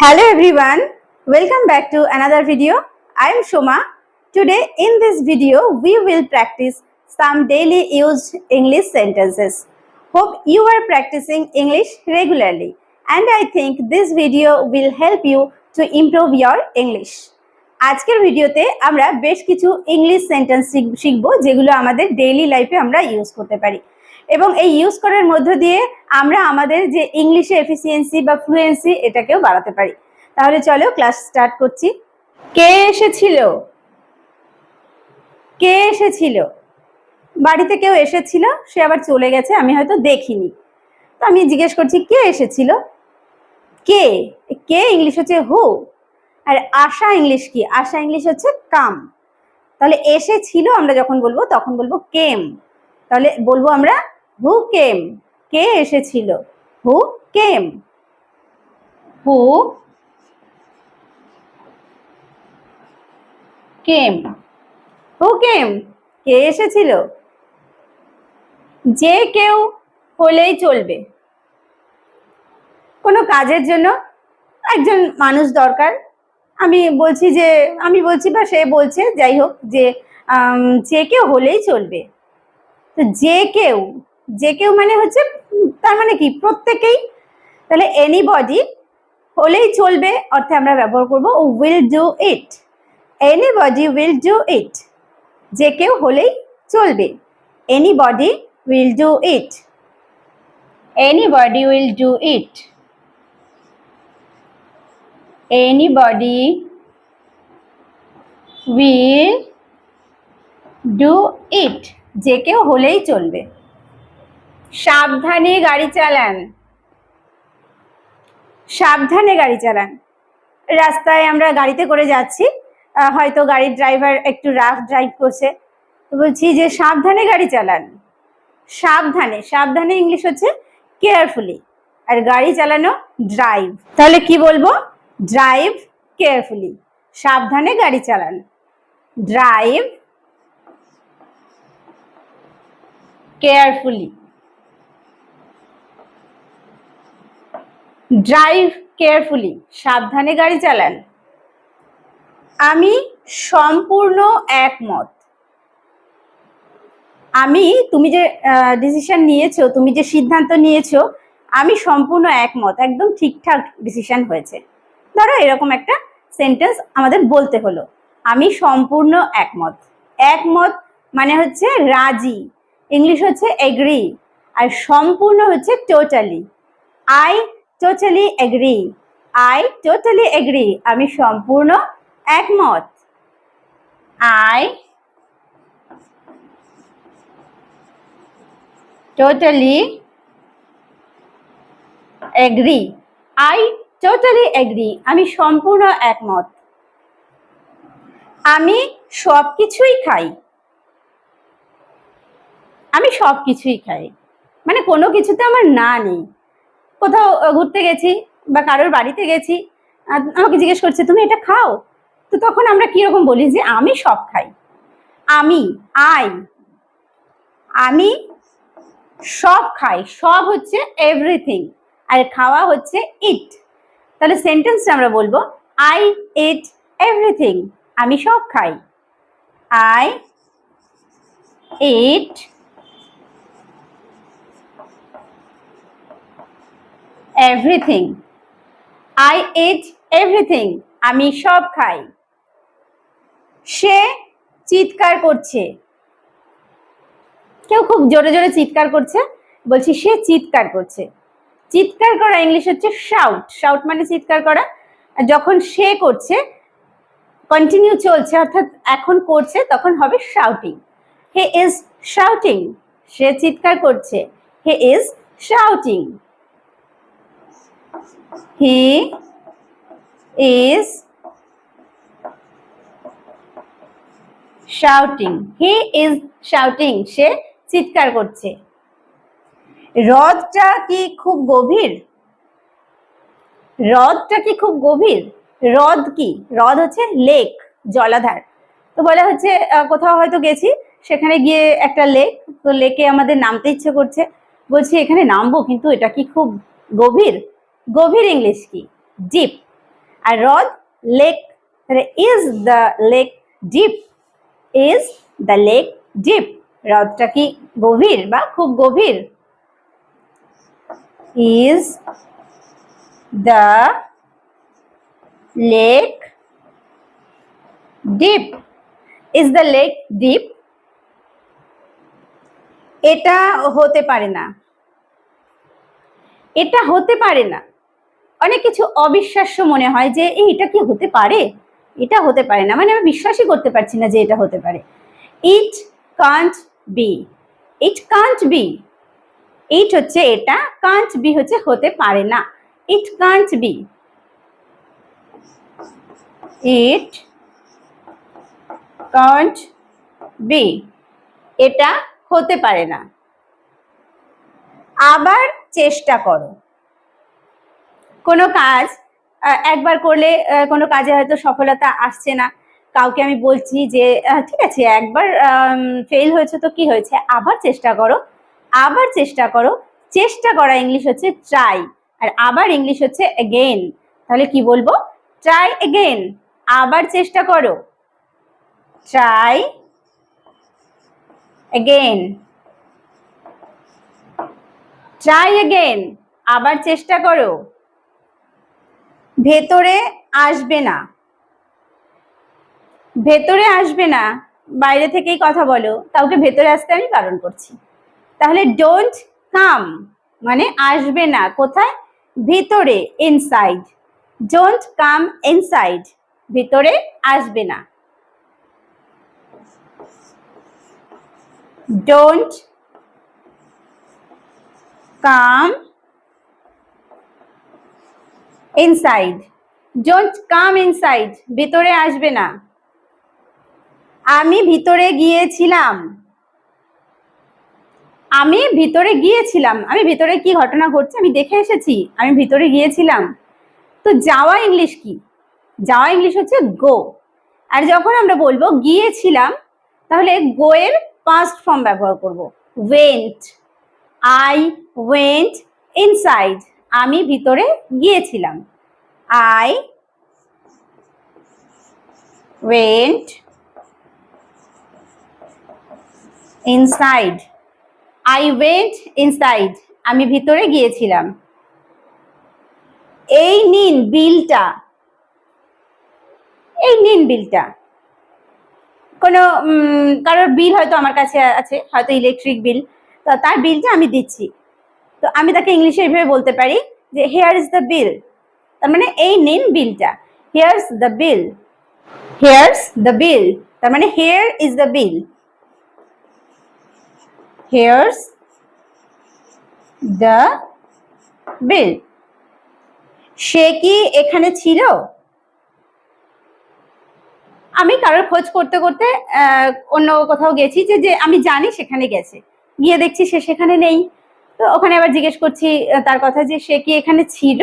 Hello everyone, welcome back to another video. I am Shoma. Today in this video we will practice some daily used English sentences. Hope you are practicing English regularly and I think this video will help you to improve your English. আজকের ভিডিওতে আমরা বেশ কিছু English sentence শিখব যেগুলো আমাদের daily লাইফে আমরা ইউজ করতে পারি এবং এই ইউজ করার মধ্য দিয়ে আমরা আমাদের যে ইংলিশে এফিসিয়েন্সি বা ফ্লুয়েন্সি এটাকেও বাড়াতে পারি। তাহলে চলো ক্লাস স্টার্ট করছি। কে এসেছিল? কে এসেছিল? বাড়িতে কেউ এসেছিল, সে আবার চলে গেছে, আমি হয়তো দেখিনি, তো আমি জিজ্ঞেস করছি কে এসেছিল? কে, কে ইংলিশ হচ্ছে হু, আর আসা ইংলিশ কি? আসা ইংলিশ হচ্ছে কাম। তাহলে এসেছিল আমরা যখন বলবো তখন বলবো কেম। তাহলে বলবো আমরা হু কেম, কে এসেছিল? হু কেম, হু কেম, হু কেম, কে এসেছিল? যে কেউ হলেই চলবে, কোনো কাজের জন্য একজন মানুষ দরকার, আমি বলছি বা সে বলছে, যাই হোক, যে কেউ হলেই চলবে। তো যে কেউ মানে হচ্ছে, তার মানে কি? প্রত্যেকেই। তাহলে এনিবডি হলেই চলবে অর্থে আমরা ব্যবহার করব will do it. Anybody will do it, যে কেউ হলেই চলবে। Anybody will do it, anybody will do it, anybody will do it, যে কেউ হলেই চলবে। সাবধানে গাড়ি চালান, সাবধানে গাড়ি চালান। রাস্তায় আমরা গাড়িতে করে যাচ্ছি, হয়তো গাড়ির ড্রাইভার একটু রাফ ড্রাইভ করছে, তো বলছি যে সাবধানে গাড়ি চালান। সাবধানে, সাবধানে ইংলিশ হচ্ছে কেয়ারফুলি, আর গাড়ি চালানো ড্রাইভ। তাহলে কি বলবো? ড্রাইভ কেয়ারফুলি, সাবধানে গাড়ি চালান। ড্রাইভ কেয়ারফুলি, ড্রাইভ কেয়ারফুলি, সাবধানে গাড়ি চালান। আমি সম্পূর্ণ একমত। তুমি যে ডিসিশন নিয়েছো, তুমি যে সিদ্ধান্ত নিয়েছো, আমি সম্পূর্ণ একমত, একদম ঠিকঠাক ডিসিশন হয়েছে। ধরো এরকম একটা সেন্টেন্স আমাদের বলতে হলো, আমি সম্পূর্ণ একমত। একমত মানে হচ্ছে রাজি, ইংলিশ হচ্ছে এগ্রি, আর সম্পূর্ণ হচ্ছে totally. I totally agri, I totally agri, আমি সম্পূর্ণ একমত। I totally agri, I totally agri, আমি সম্পূর্ণ একমত। আমি সবকিছুই খাই, আমি সবকিছুই খাই মানে কোনো কিছুতে আমার না নেই। কোথাও ঘুরতে গেছি বা কারোর বাড়িতে গেছি, আমাকে জিজ্ঞেস করছে তুমি এটা খাও, তো তখন আমরা কিরকম বলি যে আমি সব খাই। আমি সব খাই, সব হচ্ছে এভরিথিং, আর খাওয়া হচ্ছে ইট। তাহলে সেন্টেন্সটা আমরা বলবো আই ইট এভরিথিং, আমি সব খাই। I eat everything, I eat everything, আমি সব খাই। সে চিৎকার করছে, কেউ খুব জোরে জোরে চিৎকার করছে, বলছি সে চিৎকার করছে। চিৎকার করা ইংলিশ হচ্ছে শাউট। শাউট মানে চিৎকার করা। যখন সে করছে, কন্টিনিউ চলছে অর্থাৎ এখন করছে, তখন হবে শাউটিং। হি ইজ শাউটিং, সে চিৎকার করছে। He is shouting, he is shouting, he is shouting, সে চিৎকার করছে। হ্রদটা কি খুব গভীর? হ্রদটা কি খুব গভীর? হ্রদ কি? হ্রদ হচ্ছে লেক, জলাধার। তো বলা হচ্ছে কোথাও হয়তো গেছি, সেখানে গিয়ে একটা লেক, তো লেকে আমাদের নামতে ইচ্ছে করছে, বলছি এখানে নামবো, কিন্তু এটা কি খুব গভীর? গভীর ইংলিশ কি? ডিপ। আর হ্রদ লেক, তাহলে is the lake deep, is the lake deep, হ্রদটা কি গভীর বা খুব গভীর? Is the lake deep, is the lake deep. এটা হতে পারে না, এটা হতে পারে না। অনেক কিছু অবিশ্বাস্য মনে হয় যে এটা কি হতে পারে, এটা হতে পারে না, মানে আমি বিশ্বাসই করতে পারছি না যে এটা হতে পারে। It can't be, it can't be, it হচ্ছে এটা, কান্ট বি হচ্ছে হতে পারে না, it can't be, it can't be, এটা হতে পারে না। আবার চেষ্টা করো, কোনো কাজ একবার করলে কোনো কাজে হয়তো সফলতা আসছে না, কাউকে আমি বলছি যে ঠিক আছে একবার ফেল হয়েছে তো কি হয়েছে, আবার চেষ্টা করো, আবার চেষ্টা করো। চেষ্টা করা ইংলিশ হচ্ছে ট্রাই, আর আবার ইংলিশ হচ্ছে এগেইন। তাহলে কি বলবো? ট্রাই এগেইন, আবার চেষ্টা করো, ট্রাই এগেইন, ট্রাই এগেইন, আবার চেষ্টা করো। ভেতরে আসবে না, ভেতরে আসবে না, বাইরে থেকেই কথা বলো, কাউকে ভেতরে আসতে আমি বারণ করছি। তাহলে ডোন্ট কাম মানে আসবে না, কোথায়? ভিতরে, ইনসাইড, ডোন্ট কাম ইনসাইড, ভিতরে আসবে না। Don't come inside, don't come inside, ভিতরে আসবে না। আমি ভিতরে গিয়েছিলাম, আমি ভিতরে গিয়েছিলাম, আমি ভিতরে কি ঘটনা ঘটছে আমি দেখে এসেছি, আমি ভিতরে গিয়েছিলাম। তো যাওয়া ইংলিশ কি? যাওয়া ইংলিশ হচ্ছে গো। আর যখন আমরা বলবো গিয়েছিলাম, তাহলে গো এর পাস্ট ফর্ম ব্যবহার করব, ওয়েন্ট। আই ওয়েন্ট ইনসাইড, আমি ভিতরে গিয়েছিলাম। I went inside, I went inside, আমি ভিতরে গিয়েছিলাম। এই নিন বিলটা, এই নিন বিলটা, কোনো কারোর বিল হয়তো আমার কাছে আছে, হয়তো ইলেকট্রিক বিল, তো তার বিলটা আমি দিচ্ছি, তো আমি তাকে ইংলিশে এইভাবে বলতে পারি যে হেয়ার ইজ দ্য বিল, তার মানে এই নিন বিলটা, here's the bill, here's the bill, তার মানে here is the bill, here's the bill. সে কি এখানে ছিল? আমি কারোর খোঁজ করতে করতে অন্য কোথাও গেছি, যে আমি জানি সেখানে গেছে, গিয়ে দেখছি সে সেখানে নেই, তো ওখানে আবার জিজ্ঞেস করছি তার কথা যে সে কি এখানে ছিল?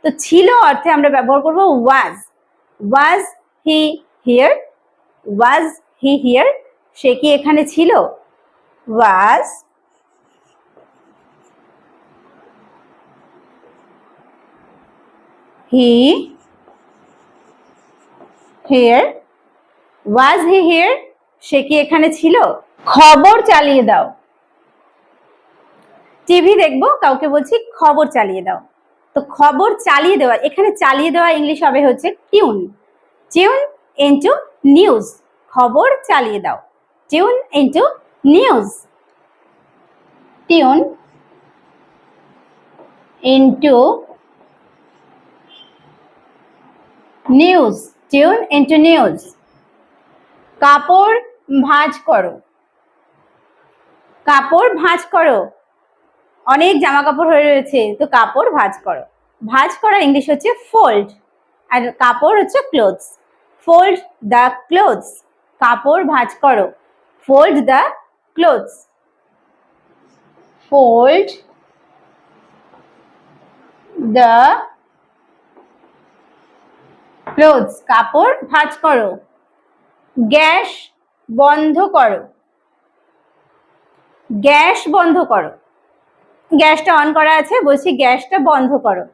তো ছিল অর্থে আমরা ব্যবহার করব ওয়াজ, ওয়াজ হি হিয়ার, ওয়াজ হি হিয়ার, সে কি এখানে ছিল? ওয়াজ হি হিয়ার, ওয়াজ হি হিয়ার, সে কি এখানে ছিল? খবর চালিয়ে দাও, টিভি দেখবো, কাউকে বলছি খবর চালিয়ে দাও, তো খবর চালিয়ে দেওয়া, এখানে চালিয়ে দেওয়া ইংলিশ হবে হচ্ছে টিউন, টিউন ইনটু নিউজ, খবর চালিয়ে দাও, tune into news, tune into news, tune into news. কাপড় ভাঁজ করো, কাপড় ভাঁজ করো, অনেক জামা কাপড় হয়ে রয়েছে, তো কাপড় ভাঁজ করো, ভাঁজ করা ইংলিশ হচ্ছে ফোল্ড, আর কাপড় হচ্ছে ক্লোথস, ফোল্ড দ্য ক্লোথস, কাপড় ভাঁজ করো, fold the clothes, fold the clothes, কাপড় ভাঁজ করো। গ্যাস বন্ধ করো, গ্যাস বন্ধ করো, গ্যাসটা অন করা আছে, বলছি গ্যাসটা বন্ধ করো,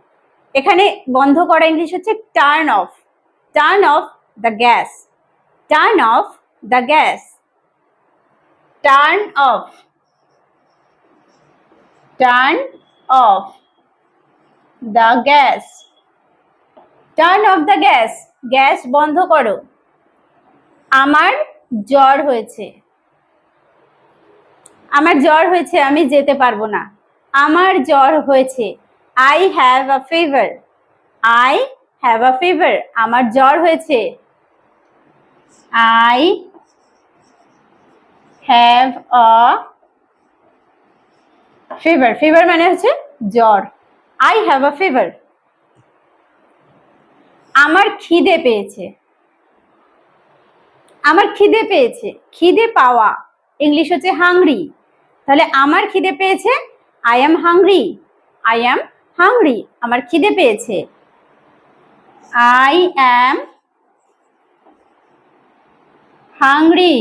এখানে বন্ধ করা ইংলিশ হচ্ছে turn off. Turn off the gas. Turn off the gas. Turn off. Turn off the gas. Turn off the gas. Gas বন্ধ করো। আমার জ্বর হয়েছে। আমার জ্বর হয়েছে, আমি যেতে পারবো না। আমার জ্বর হয়েছে। I have a fever. I have a fever. আমার জ্বর হয়েছে। I have a fever. fever মানে হচ্ছে জ্বর। I have a fever. আমার খিদে পেয়েছে। আমার খিদে পেয়েছে। খিদে পাওয়া ইংলিশ হচ্ছে হাংরি। তাহলে আমার খিদে পেয়েছে, I am hungry. I am hungry. আমার খিদে পেয়েছে। I am hungry.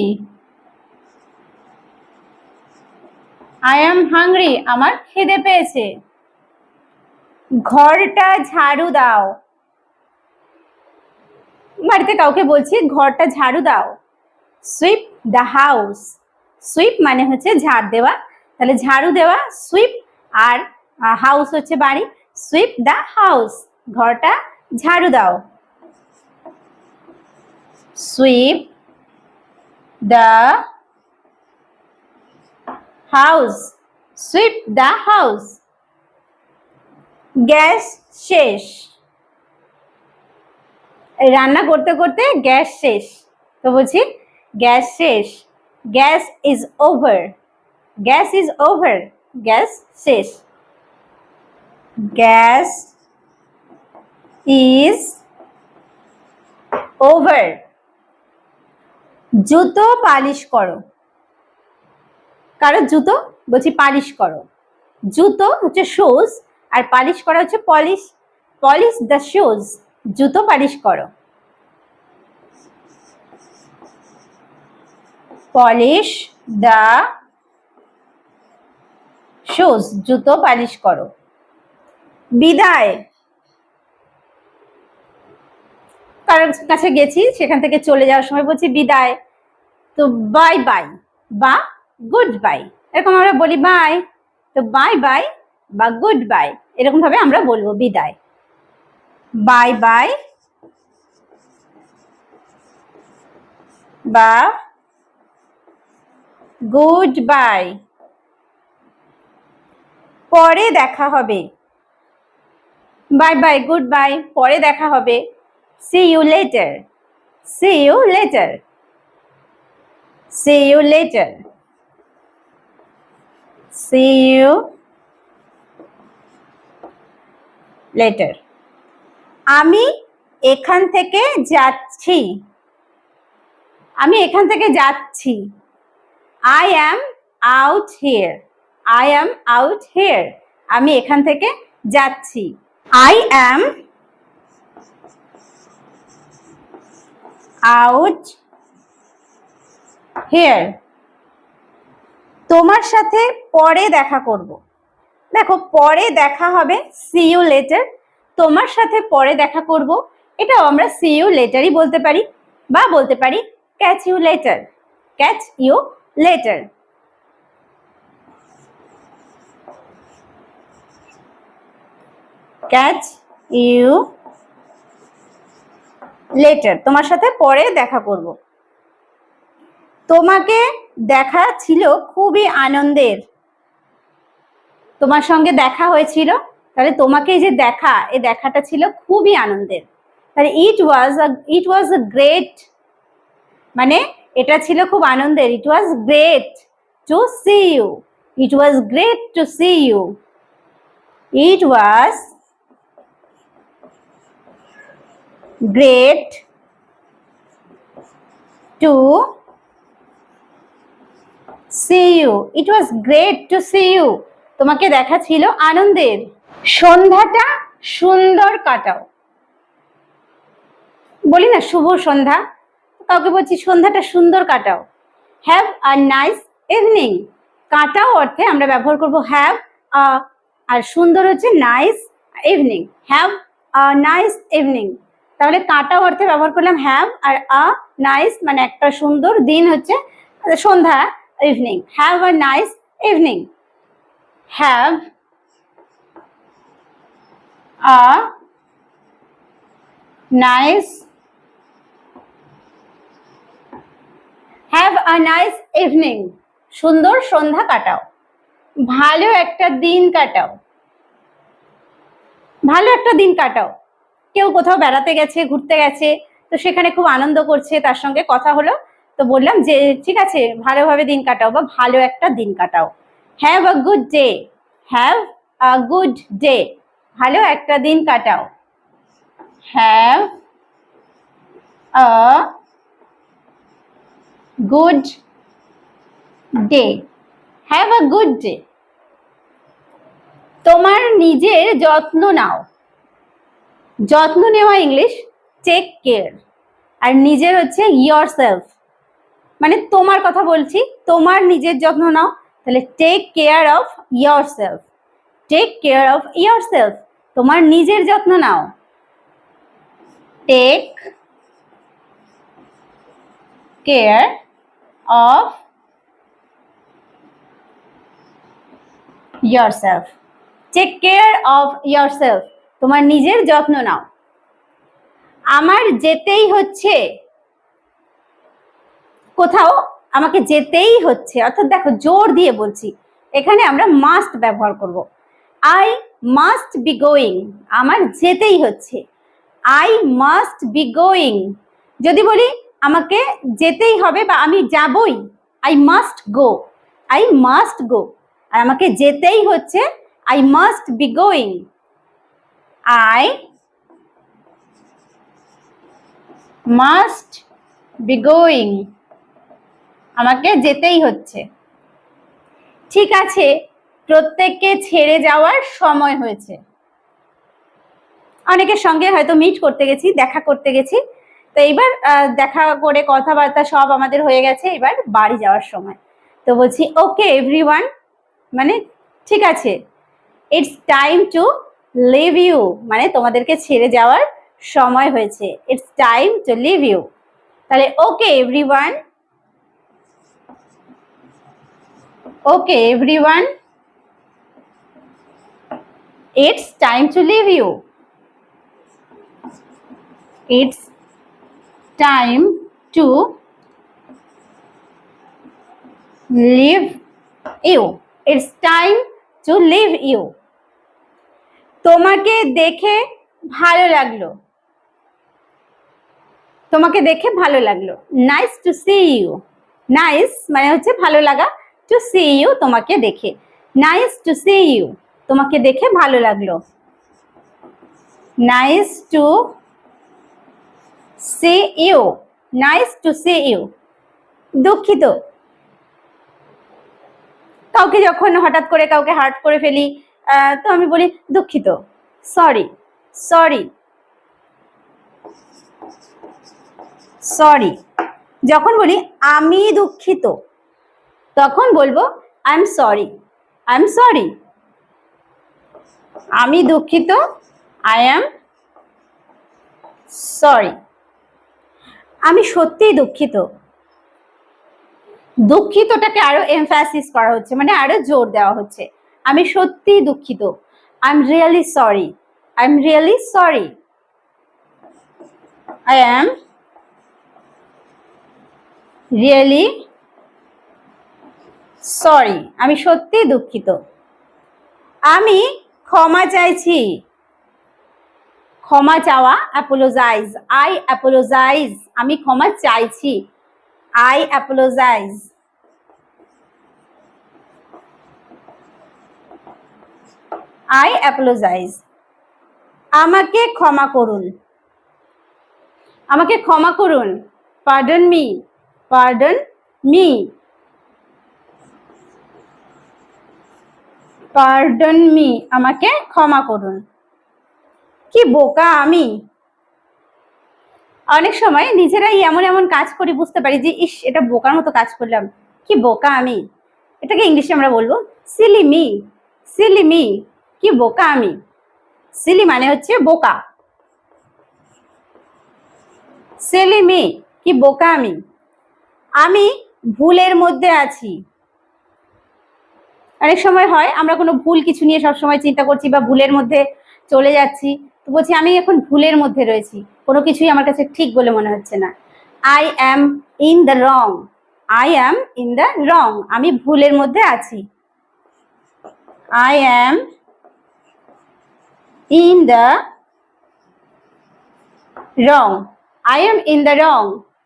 I am hungry. আমার খিদে পেয়েছে। ঘরটা ঝাড়ু দাও। বাড়িতে কাউকে বলছি ঘরটা ঝাড়ু দাও। Sweep the house. সুইপ মানে হচ্ছে ঝাড় দেওয়া, তাহলে ঝাড়ু দেওয়া সুইপ, আর হাউস হচ্ছে বাড়ি। সুইপ দ্য হাউস, ঘরটা ঝাড়ু দাও। Sweep the house. Sweep the house. Gas শেষ। রান্না করতে করতে গ্যাস শেষ, তো বলছি গ্যাস শেষ। Gas is over. Gas is over. Gas শেষ। Gas is over. জুতো পালিশ করো। কারো জুতো, বলছি পালিশ করো। জুতো হচ্ছে শুজ, আর পালিশ করা হচ্ছে পলিশ। Polish the shoes. জুতো পালিশ করো। Polish the shoes. জুতো পালিশ করো। বিদায়। কারোর কাছে গেছি, সেখান থেকে চলে যাওয়ার সময় বলছি বিদায়, তো বাই বাই বা গুড বাই, এরকম আমরা বলি বাই। তো বাই বাই বা গুড বাই, এরকম ভাবে আমরা বলবো বিদায়। বাই বাই বা গুড বাই। পরে দেখা হবে। বাই বাই গুড বাই, পরে দেখা হবে। See you later. See you later. See you later. See you later. আমি এখান থেকে যাচ্ছি। আমি এখান থেকে যাচ্ছি। I am out here. I am out here. আমি এখান থেকে যাচ্ছি। I am out here. তোমার সাথে পরে দেখা করব। দেখো পরে দেখা হবে see you later। তোমার সাথে পরে দেখা করব, এটাও আমরা see you laterই বলতে পারি, বা বলতে পারি catch you later. Catch you later. Catch you later. তোমার সাথে পরে দেখা করব। তোমাকে দেখা ছিল খুবই আনন্দের। তোমার সঙ্গে দেখা হয়েছিল, তাহলে তোমাকে যে দেখা, এই দেখাটা ছিল খুবই আনন্দের। তাহলে it was a great, মানে এটা ছিল খুব আনন্দের। It was great to see you. It was great to see you. It was great to see you. It was great to see you. তোমাকে দেখা ছিল আনন্দের। সন্ধ্যাটা সুন্দর কাটাও। বলি না শুভ সন্ধ্যা, কাউকে বলছি সন্ধ্যাটা সুন্দর কাটাও। Have a nice evening. কাটাও অর্থে আমরা ব্যবহার করব হ্যাভ আ, আর সুন্দর হচ্ছে nice evening. Have nice evening. তাহলে কাটাও অর্থে ব্যবহার করলাম হ্যাভ, আর নাইস মানে একটা সুন্দর দিন হচ্ছে সন্ধ্যা, evening. Have a nice evening. Have a nice evening. সুন্দর সন্ধ্যা কাটাও। ভালো একটা দিন কাটাও। ভালো একটা দিন কাটাও। কেউ কোথাও বেড়াতে গেছে, ঘুরতে গেছে, তো সেখানে খুব আনন্দ করছে, তার সঙ্গে কথা হলো, তো বললাম যে ঠিক আছে ভালোভাবে দিন কাটাও বা ভালো একটা দিন কাটাও। Have a good day. Have a good day. ভালো একটা দিন কাটাও। Have a good day. Have a good day. তোমার নিজের যত্ন নাও। যত্ন নেওয়া ইংলিশ টেক কেয়ার, আর নিজের হচ্ছে ইয়োর সেলফ, মানে তোমার কথা বলছি, তোমার নিজের যত্ন নাও, তাহলে take care of yourself. Take care of yourself, তোমার নিজের যত্ন নাও। Take care of yourself. Take care of yourself, তোমার নিজের যত্ন নাও। আমার যেতেই হচ্ছে। কোথাও আমাকে যেতেই হচ্ছে, অর্থাৎ দেখো জোর দিয়ে বলছি, এখানে আমরা মাস্ট ব্যবহার করব। আই মাস্ট বি গোয়িং, আমার যেতেই হচ্ছে। I must be going. যদি বলি আমাকে যেতেই হবে বা আমি যাবই, I must go. I must go. আর আমাকে যেতেই হচ্ছে, I must be going. I must be going, আমাকে যেতেই হচ্ছে। ঠিক আছে, প্রত্যেককে ছেড়ে যাওয়ার সময় হয়েছে। অনেকের সঙ্গে হয়তো মিট করতে গেছি, দেখা করতে গেছি, তো এইবার দেখা করে কথাবার্তা সব আমাদের হয়ে গেছে, এবার বাড়ি যাওয়ার সময়। তো বলছি ওকে এভরিওয়ান, মানে ঠিক আছে। It's time to leave you, মানে তোমাদেরকে ছেড়ে যাওয়ার সময় হয়েছে। It's time to leave you. তাহলে okay everyone, okay everyone, it's time to leave you. It's time to leave you. It's time to leave you. তোমাকে দেখে ভালো লাগলো। তোমাকে দেখে ভালো লাগলো। Nice to see you. Nice মানে হচ্ছে ভালো লাগা, টু সি ইউ তোমাকে দেখে। নাইস টু সি ইউ, তোমাকে দেখে ভালো লাগলো। Nice to see you. Nice to see you. দুঃখিত, কাউকে যখন হঠাৎ করে কাউকে হার্ট করে ফেলি, তো আমি বলি দুঃখিত, সরি, সরি, সরি। যখন বলি আমি দুঃখিত, তখন বলবো I am sorry, I am sorry. আমি দুঃখিত, আই এম সরি। আমি সত্যিই দুঃখিত। দুঃখিতটাকে আরো এমফাসিস করা হচ্ছে, মানে আরো জোর দেওয়া হচ্ছে। আমি সত্যিই দুঃখিত। I am really sorry, I am really sorry. I am really sorry, আমি সত্যিই দুঃখিত। আমি ক্ষমা চাইছি। ক্ষমা চাওয়া অ্যাপোলোজাইজ। আই অ্যাপোলোজাইজ, আমি ক্ষমা চাইছি। I apologize. I apologize. আমাকে ক্ষমা করুন। আমাকে ক্ষমা করুন। Pardon me, pardon me, pardon me, আমাকে ক্ষমা করুন। কি বোকা আমি। অনেক সময় নিজেরাই এমন এমন কাজ করি, বুঝতে পারি যে ইস এটা বোকার মতো কাজ করলাম, কি বোকা আমি। এটাকে ইংলিশে আমরা বলবো সিলি মি, সিলি মি, কি বোকা আমি। সিলি মানে হচ্ছে বোকা, সিলি মি, কি বোকা আমি। আমি ভুলের মধ্যে আছি। অনেক সময় হয় আমরা কোনো ভুল কিছু নিয়ে সবসময় চিন্তা করছি বা ভুলের মধ্যে চলে যাচ্ছি, তো বলছি আমি এখন ভুলের মধ্যে রয়েছি, কোনো কিছুই আমার কাছে ঠিক বলে মনে হচ্ছে না। I am in the wrong, I am in the wrong, আমি ভুলের মধ্যে আছি। I am in the wrong, I am in the wrong,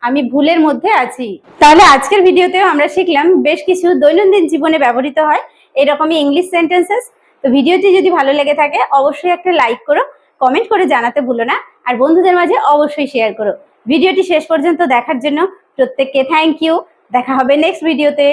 আমি ভুলের মধ্যে আছি। তাহলে আজকের ভিডিওতেও আমরা শিখলাম বেশ কিছু দৈনন্দিন জীবনে ব্যবহৃত হয় এরকমই ইংলিশ সেন্টেন্সেস। তো ভিডিওটি যদি ভালো লেগে থাকে অবশ্যই একটা লাইক করো, কমেন্ট করে জানাতে ভুলো না, আর বন্ধুদের মাঝে অবশ্যই শেয়ার করো। ভিডিওটি শেষ পর্যন্ত দেখার জন্য প্রত্যেককে থ্যাংক ইউ। দেখা হবে নেক্সট ভিডিওতে।